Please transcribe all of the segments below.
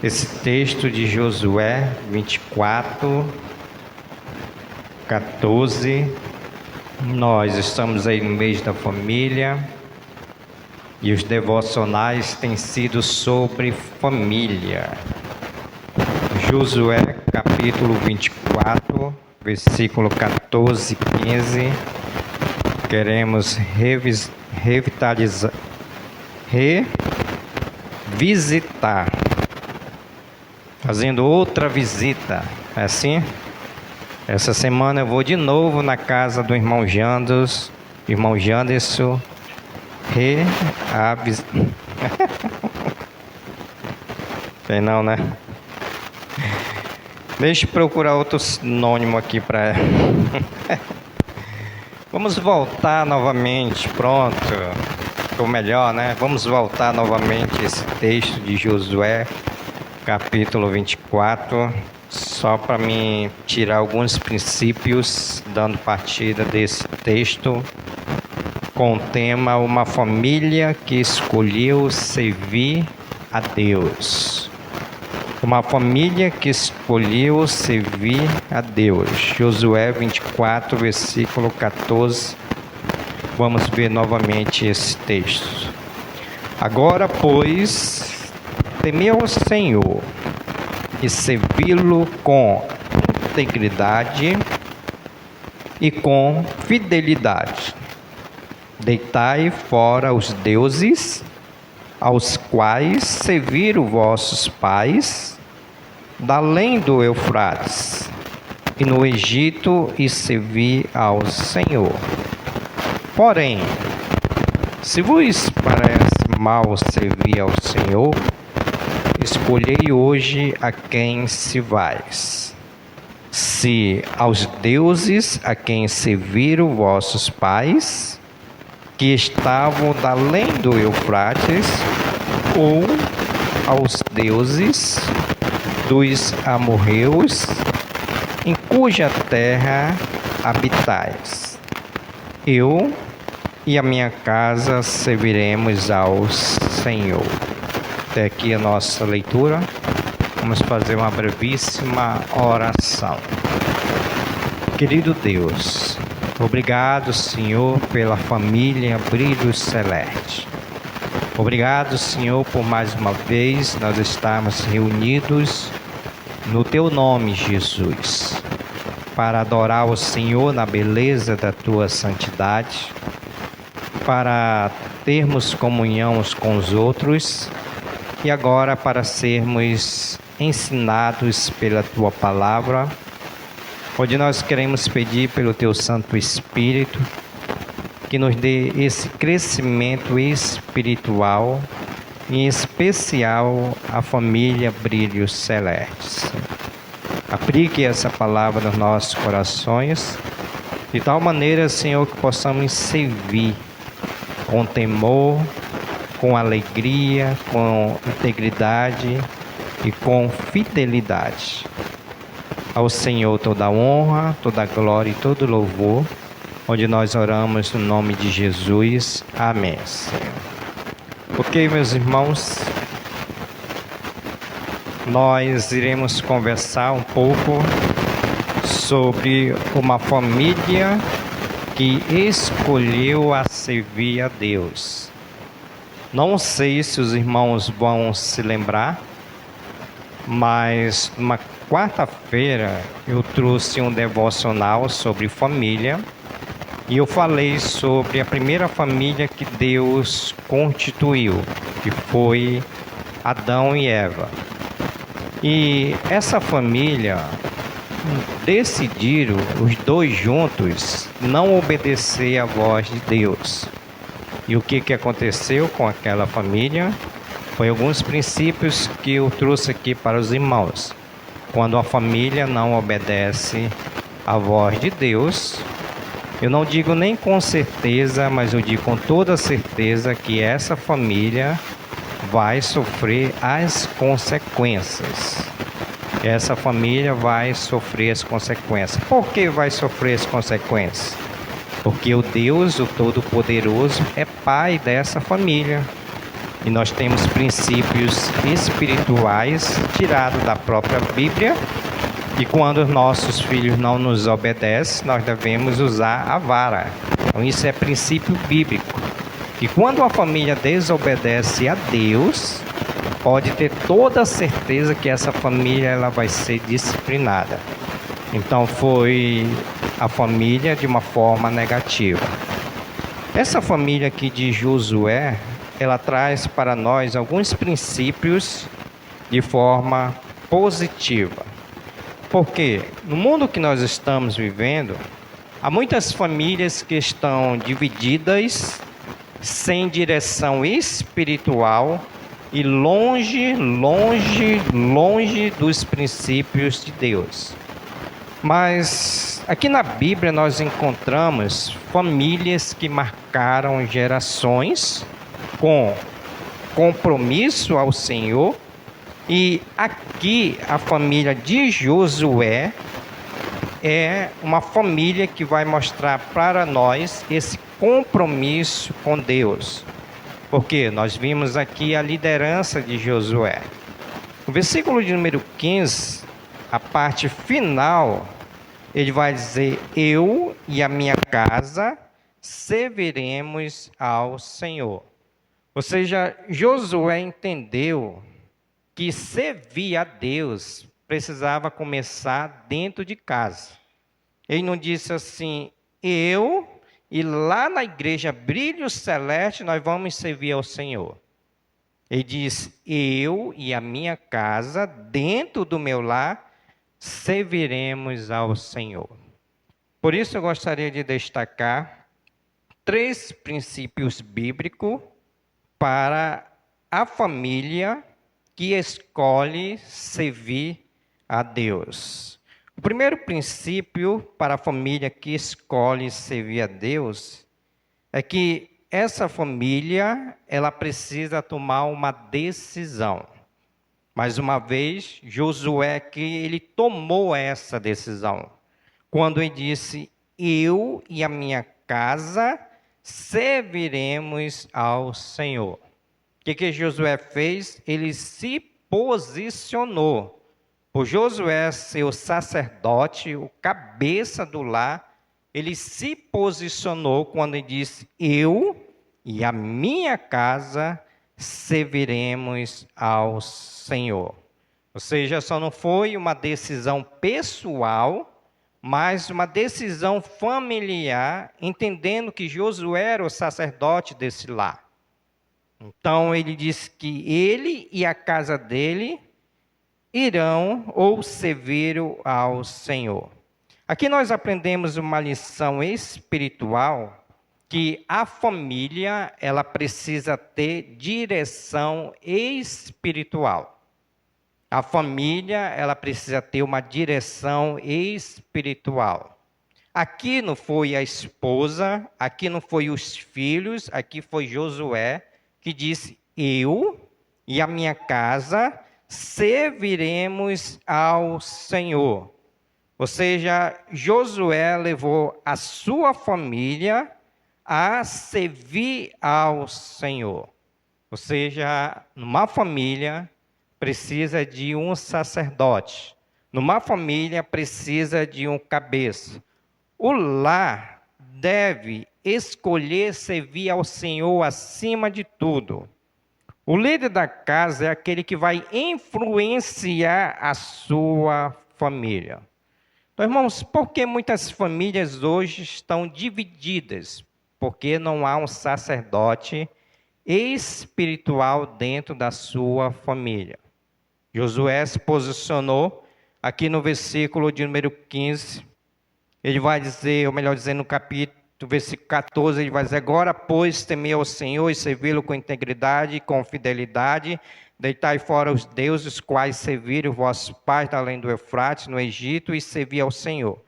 Esse texto de Josué 24, 14. Nós estamos aí no mês da família e os devocionais têm sido sobre família. Josué capítulo 24, versículo 14 e 15. Queremos revisitar, fazendo outra visita, é assim? Essa semana eu vou de novo na casa do irmão Janderson, Tem não, né? Deixa eu procurar outro sinônimo aqui para Vamos voltar novamente, pronto. Ficou melhor, né? Vamos voltar novamente esse texto de Josué, capítulo 24, só para me tirar alguns princípios, dando partida desse texto, com o tema Uma família que escolheu servir a Deus. Uma família que escolheu servir a Deus. Josué 24, versículo 14. Vamos ver novamente esse texto. Agora, pois, temei ao Senhor e servi-lo com integridade e com fidelidade. Deitai fora os deuses aos quais serviram vossos pais, da além do Eufrates, e no Egito, e servi ao Senhor. Porém, se vos parece mal servir ao Senhor, escolhei hoje a quem servais. Se aos deuses a quem serviram vossos pais, que estavam da além do Eufrates, ou aos deuses dos amorreus, em cuja terra habitais. Eu e a minha casa serviremos ao Senhor. Até aqui a nossa leitura. Vamos fazer uma brevíssima oração. Querido Deus, obrigado, Senhor, pela família Brilho Celeste. Obrigado, Senhor, por mais uma vez nós estarmos reunidos no Teu nome, Jesus, para adorar o Senhor na beleza da Tua santidade, para termos comunhão uns com os outros e agora para sermos ensinados pela Tua palavra, onde nós queremos pedir pelo Teu Santo Espírito que nos dê esse crescimento espiritual, em especial a família Brilho Celeste. Aplique essa palavra nos nossos corações, de tal maneira, Senhor, que possamos servir com temor, com alegria, com integridade e com fidelidade. Ao Senhor toda a honra, toda a glória e todo o louvor, onde nós oramos no nome de Jesus. Amém, Senhor. Ok, meus irmãos, nós iremos conversar um pouco sobre uma família que escolheu a servir a Deus. Não sei se os irmãos vão se lembrar, mas numa quarta-feira eu trouxe um devocional sobre família e eu falei sobre a primeira família que Deus constituiu, que foi Adão e Eva. E essa família decidiram, os dois juntos, não obedecer à voz de Deus. E o que aconteceu com aquela família? Foi alguns princípios que eu trouxe aqui para os irmãos. Quando a família não obedece à voz de Deus, eu não digo nem com certeza, mas eu digo com toda certeza que essa família vai sofrer as consequências. Essa família vai sofrer as consequências. Por que vai sofrer as consequências? Porque o Deus, o Todo-Poderoso, é pai dessa família. E nós temos princípios espirituais tirados da própria Bíblia. E quando os nossos filhos não nos obedecem, nós devemos usar a vara. Então isso é princípio bíblico. E quando uma família desobedece a Deus, pode ter toda a certeza que essa família ela vai ser disciplinada. Então foi a família de uma forma negativa. Essa família aqui de Josué, ela traz para nós alguns princípios de forma positiva. Porque no mundo que nós estamos vivendo, há muitas famílias que estão divididas, sem direção espiritual e longe dos princípios de Deus. Mas aqui na Bíblia nós encontramos famílias que marcaram gerações com compromisso ao Senhor, e aqui a família de Josué é uma família que vai mostrar para nós esse compromisso com Deus, porque nós vimos aqui a liderança de Josué. No versículo de número 15, a parte final, ele vai dizer: eu e a minha casa serviremos ao Senhor. Ou seja, Josué entendeu que servir a Deus precisava começar dentro de casa. Ele não disse assim, eu e lá na igreja Brilho Celeste nós vamos servir ao Senhor. Ele diz, eu e a minha casa, dentro do meu lar, serviremos ao Senhor. Por isso eu gostaria de destacar 3 princípios bíblicos para a família que escolhe servir a Deus. O primeiro princípio para a família que escolhe servir a Deus é que essa família, ela precisa tomar uma decisão. Mais uma vez, Josué que ele tomou essa decisão, quando ele disse, eu e a minha casa serviremos ao Senhor. O que Josué fez? Ele se posicionou. Por Josué ser o sacerdote, o cabeça do lar, ele se posicionou quando ele disse, eu e a minha casa serviremos ao Senhor. Ou seja, só não foi uma decisão pessoal, mas uma decisão familiar, entendendo que Josué era o sacerdote desse lar. Então ele disse que ele e a casa dele irão ou serviram ao Senhor. Aqui nós aprendemos uma lição espiritual, que a família ela precisa ter direção espiritual. A família ela precisa ter uma direção espiritual. Aqui não foi a esposa, aqui não foi os filhos, aqui foi Josué que disse, eu e a minha casa serviremos ao Senhor. Ou seja, Josué levou a sua família a servir ao Senhor. Ou seja, numa família precisa de um sacerdote. Numa família precisa de um cabeça. O lar deve escolher servir ao Senhor acima de tudo. O líder da casa é aquele que vai influenciar a sua família. Então, irmãos, por que muitas famílias hoje estão divididas? Porque não há um sacerdote espiritual dentro da sua família. Josué se posicionou aqui no versículo de número 15. Ele vai dizer, ou melhor dizendo, no capítulo, versículo 14, ele vai dizer, agora, pois, temei ao Senhor e servi-lo com integridade e com fidelidade, deitai fora os deuses, quais serviram vossos pais além do Eufrates, no Egito, e servi ao Senhor.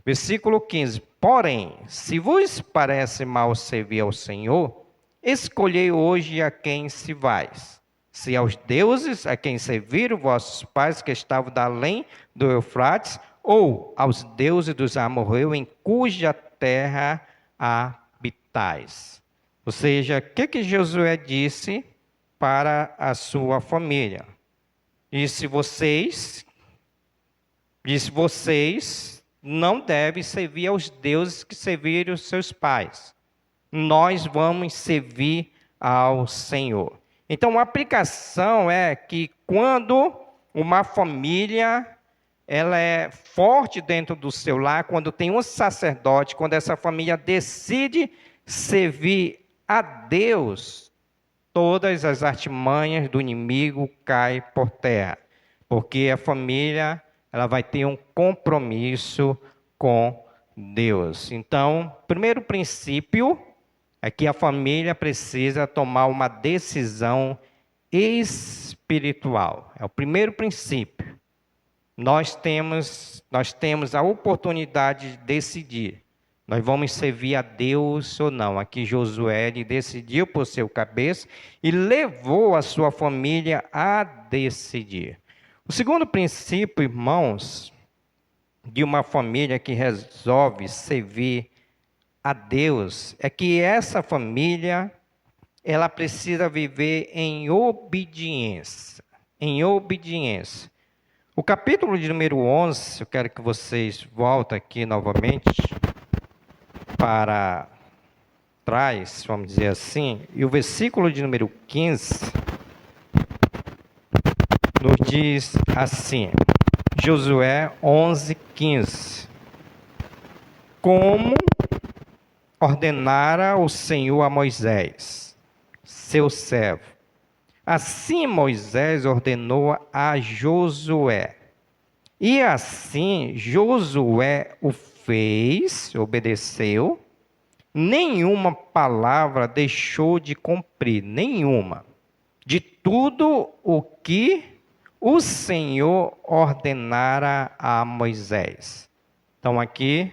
Versículo 15, porém, se vos parece mal servir ao Senhor, escolhei hoje a quem se vais. Se aos deuses a quem serviram vossos pais que estavam além do Eufrates, ou aos deuses dos amorreus em cuja terra habitais. Ou seja, o que Josué disse para a sua família. Disse vocês não devem servir aos deuses que serviram os seus pais. Nós vamos servir ao Senhor. Então, a aplicação é que quando uma família ela é forte dentro do seu lar, quando tem um sacerdote, quando essa família decide servir a Deus, todas as artimanhas do inimigo caem por terra, porque a família ela vai ter um compromisso com Deus. Então, primeiro princípio é que a família precisa tomar uma decisão espiritual. É o primeiro princípio. Nós temos a oportunidade de decidir. Nós vamos servir a Deus ou não. Aqui Josué ele decidiu por seu cabeça e levou a sua família a decidir. O segundo princípio, irmãos, de uma família que resolve servir a Deus, é que essa família, ela precisa viver em obediência. Em obediência. O capítulo de número 11, eu quero que vocês voltem aqui novamente para trás, vamos dizer assim, e o versículo de número 15 nos diz assim, Josué 11, 15. Como ordenara o Senhor a Moisés, seu servo, assim Moisés ordenou a Josué. E assim Josué o fez, obedeceu, nenhuma palavra deixou de cumprir, nenhuma, de tudo o que o Senhor ordenara a Moisés. Então aqui,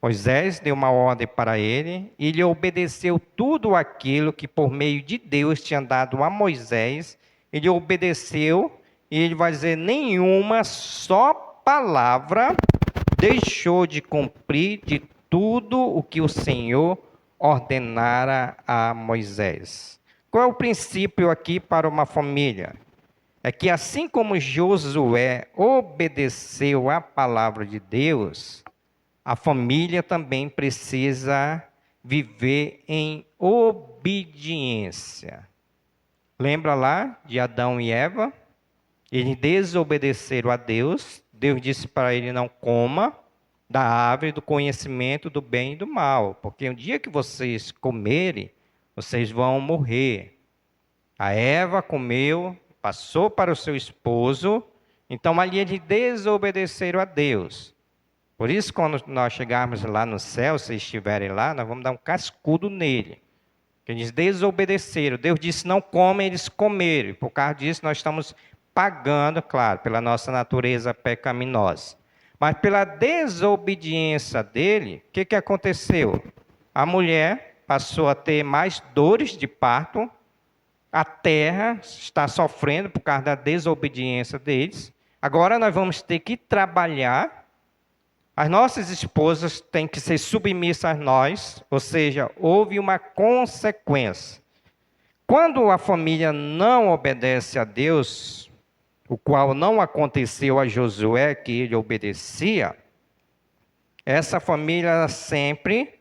Moisés deu uma ordem para ele, e ele obedeceu tudo aquilo que por meio de Deus tinha dado a Moisés, ele obedeceu, e ele vai dizer, nenhuma só palavra deixou de cumprir de tudo o que o Senhor ordenara a Moisés. Qual é o princípio aqui para uma família? É que assim como Josué obedeceu à palavra de Deus, a família também precisa viver em obediência. Lembra lá de Adão e Eva? Eles desobedeceram a Deus. Deus disse para ele, não coma da árvore do conhecimento do bem e do mal, porque um dia que vocês comerem, vocês vão morrer. A Eva comeu, passou para o seu esposo, então ali eles desobedeceram a Deus. Por isso, quando nós chegarmos lá no céu, se estiverem lá, nós vamos dar um cascudo nele. Porque eles desobedeceram. Deus disse, não comem, eles comeram. Por causa disso, nós estamos pagando, claro, pela nossa natureza pecaminosa. Mas pela desobediência dele, o que aconteceu? A mulher passou a ter mais dores de parto, a terra está sofrendo por causa da desobediência deles. Agora nós vamos ter que trabalhar. As nossas esposas têm que ser submissas a nós, ou seja, houve uma consequência. Quando a família não obedece a Deus, o qual não aconteceu a Josué, que ele obedecia, essa família sempre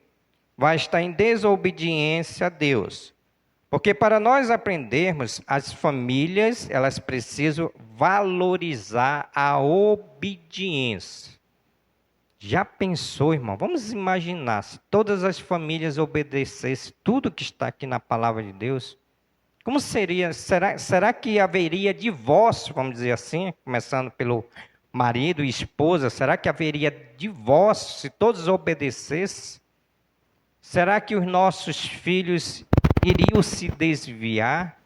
vai estar em desobediência a Deus. Porque para nós aprendermos, as famílias, elas precisam valorizar a obediência. Já pensou, irmão? Vamos imaginar, se todas as famílias obedecessem tudo que está aqui na palavra de Deus, como seria? Será que haveria divórcio, vamos dizer assim, começando pelo marido e esposa? Será que haveria divórcio se todos obedecessem? Será que os nossos filhos iriam se desviar?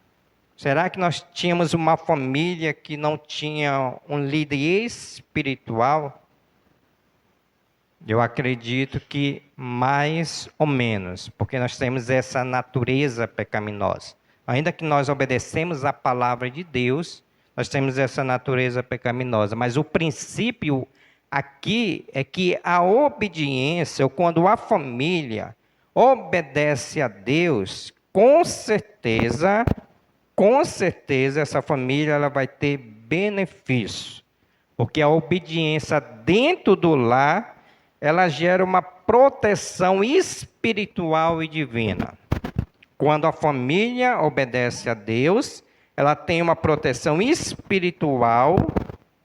Será que nós tínhamos uma família que não tinha um líder espiritual? Eu acredito que mais ou menos, porque nós temos essa natureza pecaminosa. Ainda que nós obedecemos a palavra de Deus, nós temos essa natureza pecaminosa. Mas o princípio aqui é que a obediência, ou quando a família obedece a Deus, com certeza com certeza essa família ela vai ter benefícios, porque a obediência dentro do lar, ela gera uma proteção espiritual e divina. Quando a família obedece a Deus, ela tem uma proteção espiritual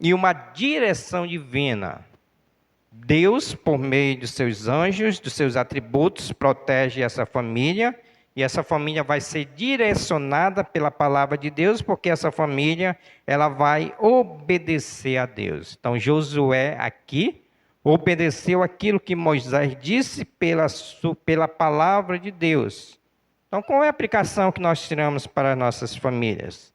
e uma direção divina. Deus, por meio dos seus anjos, dos seus atributos, protege essa família, e essa família vai ser direcionada pela palavra de Deus, porque essa família ela vai obedecer a Deus. Então Josué aqui obedeceu aquilo que Moisés disse pela palavra de Deus. Então qual é a aplicação que nós tiramos para as nossas famílias?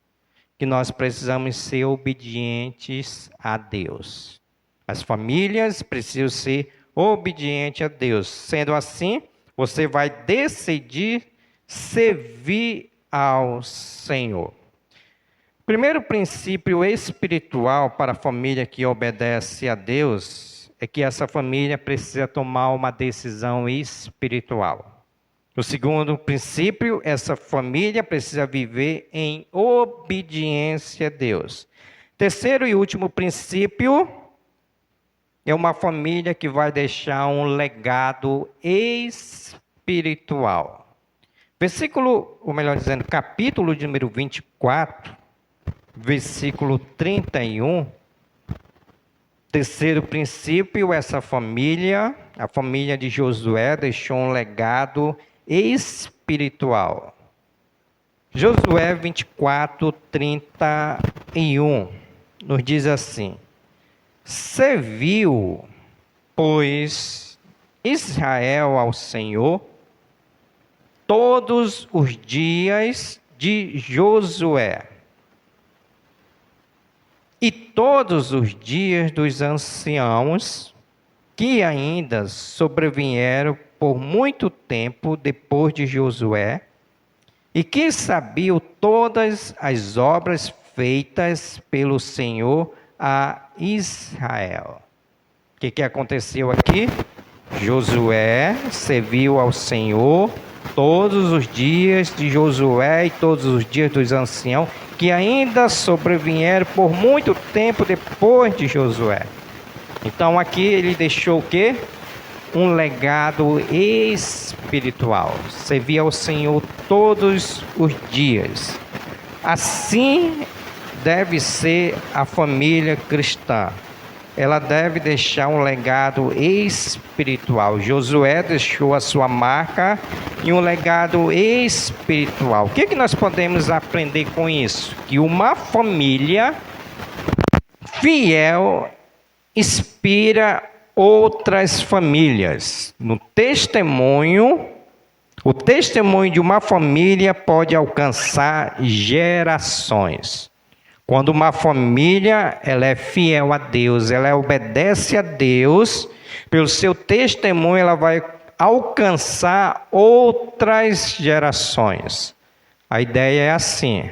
Que nós precisamos ser obedientes a Deus. As famílias precisam ser obedientes a Deus. Sendo assim, você vai decidir servir ao Senhor. Primeiro princípio espiritual para a família que obedece a Deus é que essa família precisa tomar uma decisão espiritual. O segundo princípio, essa família precisa viver em obediência a Deus. Terceiro e último princípio, é uma família que vai deixar um legado espiritual. Capítulo de número 24, versículo 31. Terceiro princípio, essa família, a família de Josué, deixou um legado espiritual. Josué 24, 31, nos diz assim: serviu, pois, Israel ao Senhor todos os dias de Josué e todos os dias dos anciãos que ainda sobrevieram por muito tempo depois de Josué e que sabiam todas as obras feitas pelo Senhor a Israel. O que aconteceu aqui? Josué serviu ao Senhor todos os dias de Josué e todos os dias dos anciãos que ainda sobrevieram por muito tempo depois de Josué. Então aqui ele deixou o quê? Um legado espiritual. Servia ao Senhor todos os dias. Assim deve ser a família cristã. Ela deve deixar um legado espiritual. Josué deixou a sua marca e um legado espiritual. O que nós podemos aprender com isso? Que uma família fiel inspira outras famílias. No testemunho, o testemunho de uma família pode alcançar gerações. Quando uma família ela é fiel a Deus, ela obedece a Deus, pelo seu testemunho ela vai alcançar outras gerações. A ideia é assim: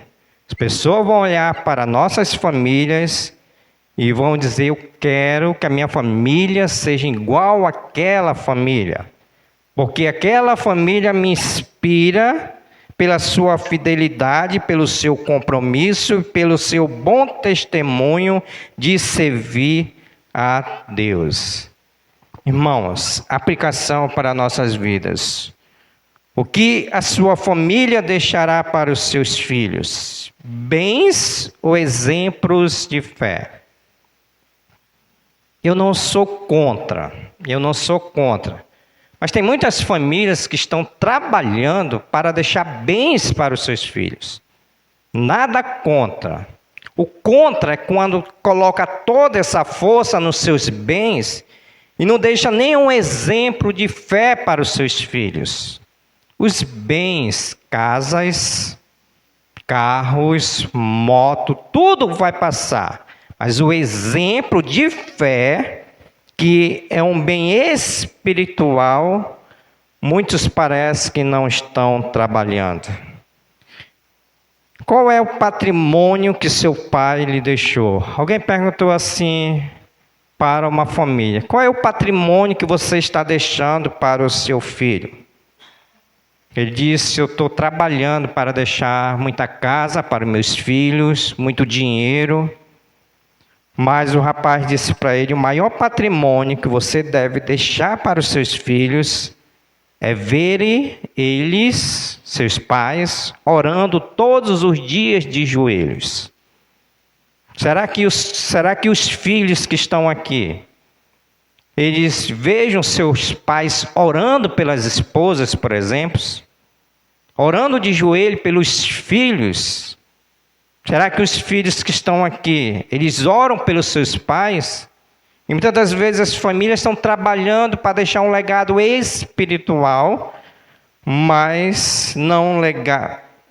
as pessoas vão olhar para nossas famílias e vão dizer: eu quero que a minha família seja igual àquela família, porque aquela família me inspira pela sua fidelidade, pelo seu compromisso, pelo seu bom testemunho de servir a Deus. Irmãos, aplicação para nossas vidas. O que a sua família deixará para os seus filhos? Bens ou exemplos de fé? Eu não sou contra. Mas tem muitas famílias que estão trabalhando para deixar bens para os seus filhos. Nada contra. O contra é quando coloca toda essa força nos seus bens e não deixa nenhum exemplo de fé para os seus filhos. Os bens, casas, carros, moto, tudo vai passar. Mas o exemplo de fé, que é um bem espiritual, muitos parece que não estão trabalhando. Qual é o patrimônio que seu pai lhe deixou? Alguém perguntou assim para uma família: qual é o patrimônio que você está deixando para o seu filho? Ele disse: eu estou trabalhando para deixar muita casa para meus filhos, muito dinheiro. Mas o rapaz disse para ele: o maior patrimônio que você deve deixar para os seus filhos é ver eles, seus pais, orando todos os dias de joelhos. Será que os filhos que estão aqui, eles vejam seus pais orando pelas esposas, por exemplo? Orando de joelho pelos filhos? Será que os filhos que estão aqui, eles oram pelos seus pais? E muitas das vezes as famílias estão trabalhando para deixar um legado espiritual, mas não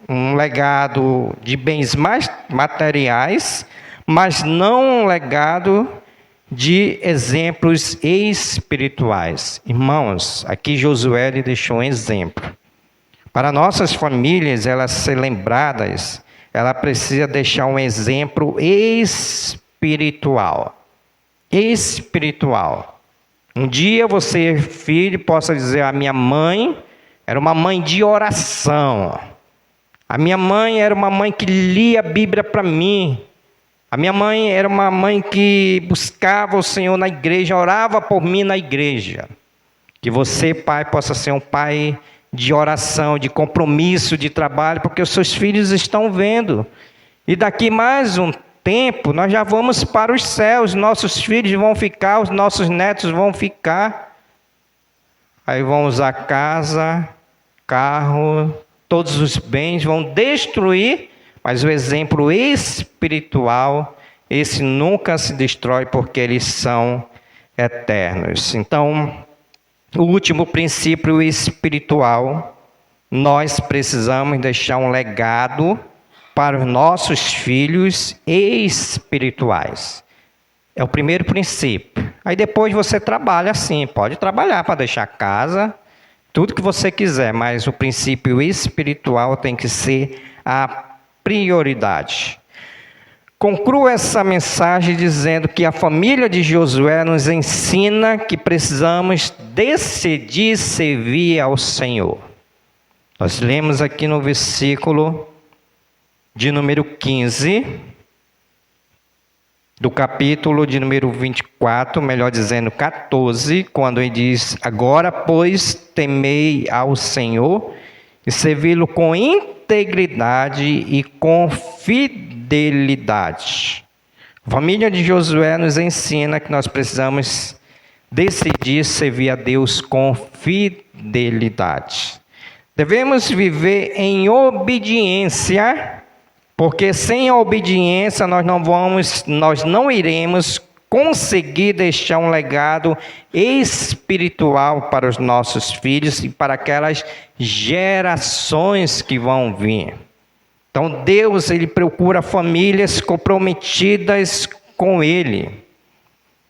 um legado de bens mais materiais, mas não um legado de exemplos espirituais. Irmãos, aqui Josué ele deixou um exemplo. Para nossas famílias, elas serem lembradas, ela precisa deixar um exemplo espiritual. Espiritual. Um dia você, filho, possa dizer: a minha mãe era uma mãe de oração. A minha mãe era uma mãe que lia a Bíblia para mim. A minha mãe era uma mãe que buscava o Senhor na igreja, orava por mim na igreja. Que você, pai, possa ser um pai de oração, de compromisso, de trabalho, porque os seus filhos estão vendo. E daqui mais um tempo, nós já vamos para os céus, nossos filhos vão ficar, os nossos netos vão ficar. Aí vão usar casa, carro, todos os bens, vão destruir, mas o exemplo espiritual, esse nunca se destrói, porque eles são eternos. Então, o último princípio espiritual, nós precisamos deixar um legado para os nossos filhos espirituais. É o primeiro princípio. Aí depois você trabalha assim, pode trabalhar para deixar casa, tudo que você quiser, mas o princípio espiritual tem que ser a prioridade. Concluo essa mensagem dizendo que a família de Josué nos ensina que precisamos decidir servir ao Senhor. Nós lemos aqui no versículo de número 15, do capítulo de número 24, melhor dizendo 14, quando ele diz: agora, pois, temei ao Senhor e servi-lo com integridade e com fidelidade. A família de Josué nos ensina que nós precisamos decidir servir a Deus com fidelidade. Devemos viver em obediência, porque sem a obediência nós não iremos conseguir deixar um legado espiritual para os nossos filhos e para aquelas gerações que vão vir. Então Deus, ele procura famílias comprometidas com Ele.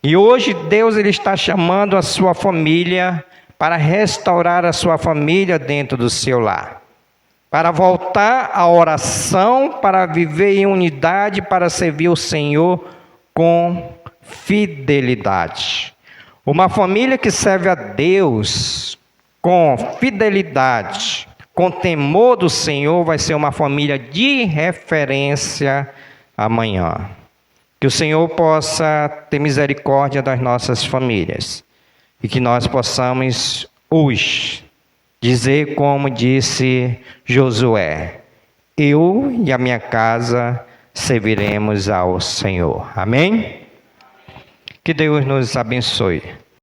E hoje Deus, ele está chamando a sua família para restaurar a sua família dentro do seu lar. Para voltar à oração, para viver em unidade, para servir o Senhor com fidelidade. Uma família que serve a Deus com fidelidade, com temor do Senhor, vai ser uma família de referência amanhã. Que o Senhor possa ter misericórdia das nossas famílias e que nós possamos hoje dizer como disse Josué: eu e a minha casa serviremos ao Senhor. Amém? Que Deus nos abençoe.